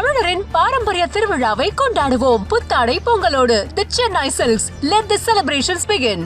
தமிழரின் பாரம்பரிய திருவிழாவை கொண்டாடுவோம் புத்தாடை பொங்கலோடு. The Chennai Silks. Let the celebrations begin.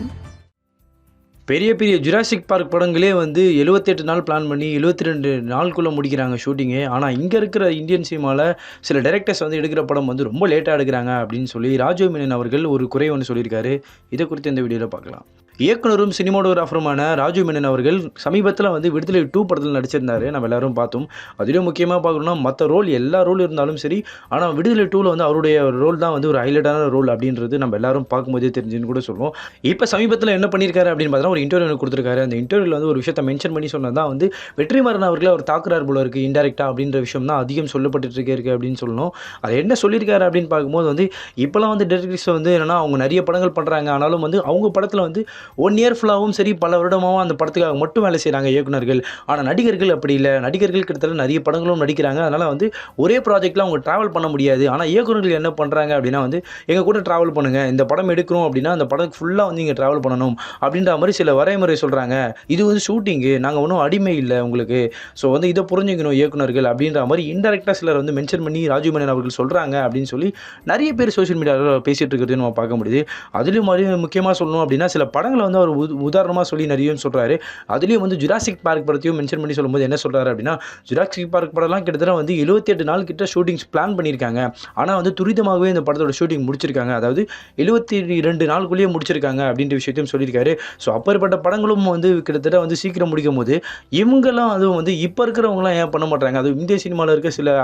பெரிய பெரிய ஜுராசிக் பார்க் படங்களே வந்து 78 நாள் பிளான் பண்ணி 72 நாளுக்குள்ளே முடிக்கிறாங்க ஷூட்டிங்கு. ஆனால் இங்கே இருக்கிற இந்தியன் சினிமாவில் சில டைரக்டர்ஸ் வந்து எடுக்கிற படம் வந்து ரொம்ப லேட்டாக எடுக்கிறாங்க அப்படின்னு சொல்லி ராஜீவ் மேனன் அவர்கள் ஒரு குறை ஒன்று சொல்லியிருக்காரு. இதை குறித்து இந்த வீடியோவில் பார்க்கலாம். இயக்குனரும் சினிமாட்டோகிராஃபருமான ராஜீவ் மேனன் அவர்கள் சமீபத்தில் வந்து விடுதலை 2 படத்தில் நடிச்சிருந்தாரு. நம்ம எல்லாரும் பார்த்தோம். அதிலும் முக்கியமாக பார்க்கணும்னா மற்ற ரோல் எல்லா ரோல் இருந்தாலும் சரி, ஆனால் விடுதலை 2ல் வந்து அவருடைய ரோல் தான் வந்து ஒரு ஹைலைட்டான ரோல் அப்படின்றது நம்ம எல்லாரும் பார்க்கும்போதே தெரிஞ்சுன்னு கூட சொல்லுவோம். இப்போ சமீபத்தில் என்ன பண்ணியிருக்காரு அப்படின்னு பார்த்தா ஒரு இன்டர்வியூ கொடுத்துருக்காரு. அந்த இன்டர்வியூவில் வந்து ஒரு விஷயத்தை மென்ஷன் பண்ணி சொன்னது தான் வந்து வெற்றிமாறன் அவர்களை அவர் தாக்குறார் போல இருக்குது இன்டெரக்டாக அப்படின்ற விஷயம் தான் அதிகம் சொல்லப்பட்டு இருக்கு அப்படின்னு சொல்லணும். அது என்ன சொல்லியிருக்காரு அப்படின்னு பார்க்கும்போது வந்து இப்போலாம் வந்து டேரக்டர்ஸ் வந்து என்னென்னா அவங்க நிறைய படங்கள் பண்ணுறாங்க. ஆனாலும் வந்து அவங்க படத்தில் வந்து 1 இயர் ஃபுல்லாகவும் சரி பல வருடமாகவும் அந்த படத்துக்காக மட்டும் வேலை செய்கிறாங்க இயக்குனர்கள். ஆனால் நடிகர்கள் அப்படி இல்லை. நடிகர்கள் கிட்டத்தட்ட நிறைய படங்களும் நடிக்கிறாங்க. அதனால் வந்து ஒரே ப்ராஜெக்டில் அவங்க ட்ராவல் பண்ண முடியாது. ஆனால் இயக்குனர்கள் என்ன பண்ணுறாங்க அப்படின்னா வந்து எங்கள் கூட ட்ராவல் பண்ணுங்கள், இந்த படம் எடுக்கிறோம் அப்படின்னா அந்த படம் ஃபுல்லாக வந்து இங்கே ட்ராவல் பண்ணணும் அப்படின்ற மாதிரி சில வரைமுறை சொல்கிறாங்க. இது வந்து ஷூட்டிங்கு, நாங்கள் ஒன்றும் அடிமை இல்லை உங்களுக்கு, ஸோ வந்து இதை புரிஞ்சுக்கணும் இயக்குனர்கள் அப்படின்ற மாதிரி இன்டெரக்டாக சிலர் வந்து மென்ஷன் பண்ணி ராஜீவ் மேனன் அவர்கள் சொல்கிறாங்க அப்படின்னு சொல்லி நிறைய பேர் சோஷியல் மீடியாவில் பேசிகிட்டு இருக்கிறது நம்ம பார்க்க முடியுது. அதுலேயும் மாதிரி முக்கியமாக சொல்லணும் அப்படின்னா சில படங்களை வந்து அவர் உதாரணமாக சொல்லி நிறைய சொல்கிறாரு. அதுலேயும் வந்து ஜுராசிக் பார்க் படத்தையும் மென்ஷன் பண்ணி சொல்லும்போது என்ன சொல்கிறாரு அப்படின்னா ஜுராசிக் பார்க் படம்லாம் கிட்டத்தட்ட வந்து 78 நாள் கிட்ட ஷூட்டிங்ஸ் பிளான் பண்ணியிருக்காங்க. ஆனால் வந்து துரிதமாகவே இந்த படத்தோட ஷூட்டிங் முடிச்சிருக்காங்க. அதாவது 72 நாளுக்குள்ளேயே முடிச்சிருக்காங்க அப்படின்ற விஷயத்தையும் சொல்லியிருக்காரு. ஸோ அப்பேற்பட்ட படங்களும் வந்து கிட்டத்தட்ட வந்து சீக்கிரம் முடிக்கும் போது இவங்கெல்லாம் அதுவும் வந்து இப்போ இருக்கிறவங்களாம் ஏன் பண்ண மாட்டாங்க? அது இந்திய சினிமாவில் இருக்க சில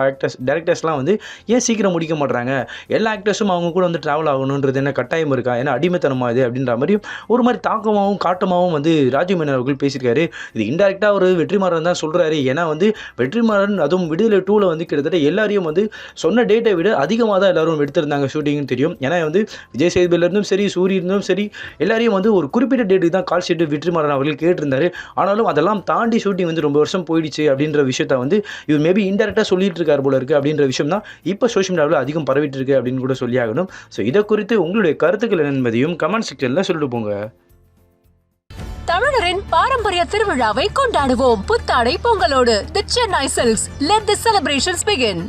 டேரக்டர்ஸ்லாம் வந்து ஏன் சீக்கிரம் முடிக்க மாட்டாங்க? எல்லா ஆக்டர்ஸும் அவங்க கூட வந்து ட்ராவல் ஆகணுன்றது என்ன கட்டாயம் இருக்கா? ஏன்னா அடிமைத்தனமாக இது அப்படின்ற மாதிரியும் ஒரு மாதிரி தாக்கமாகவும் காட்டமாகவும் வந்து ராஜீவ் மேனன் அவர்கள் பேசியிருக்காரு. இது இன்டெரக்டாக ஒரு வெற்றிமாறன் தான் சொல்கிறாரு. ஏன்னா வந்து வெற்றிமாறன் அதுவும் விடுதலை 2ல் வந்து கிட்டத்தட்ட எல்லாரையும் வந்து சொன்ன டேட்டை விட அதிகமாக தான் எல்லாரும் எடுத்திருந்தாங்க ஷூட்டிங்னு தெரியும். ஏன்னா வந்து விஜய் சேதுபதியிலிருந்தும் சரி சூரியனும் சரி எல்லாரையும் வந்து ஒரு குறிப்பிட்ட டேட்டுக்கு தான் கால் ஷீட்டு வெற்றிமாறன் அவர்கள் கேட்டிருந்தாரு. ஆனாலும் அதெல்லாம் தாண்டி ஷூட்டிங் வந்து ரொம்ப வருஷம் போயிடுச்சு அப்படின்ற விஷயத்த வந்து இவர் மேபி இன்டெரக்டாக சொல்லிட்டு இருக்கார் போல இருக்குது அப்படின்ற விஷயம் தான் இப்போ சோஷியல் மீடியாவில் அதிகம் பரவிட்டு இருக்கு அப்படின்னு கூட சொல்லி ஆகணும். ஸோ இதை குறித்து உங்களுடைய கருத்துக்கள் என்பதையும் கமெண்ட் செக்ஷனில் சொல்லிட்டு போங்க. தமிழரின் பாரம்பரிய திருவிழாவை கொண்டாடுவோம் புத்தாடை பொங்கலோடு. The Chennai Silks. Let the celebrations begin.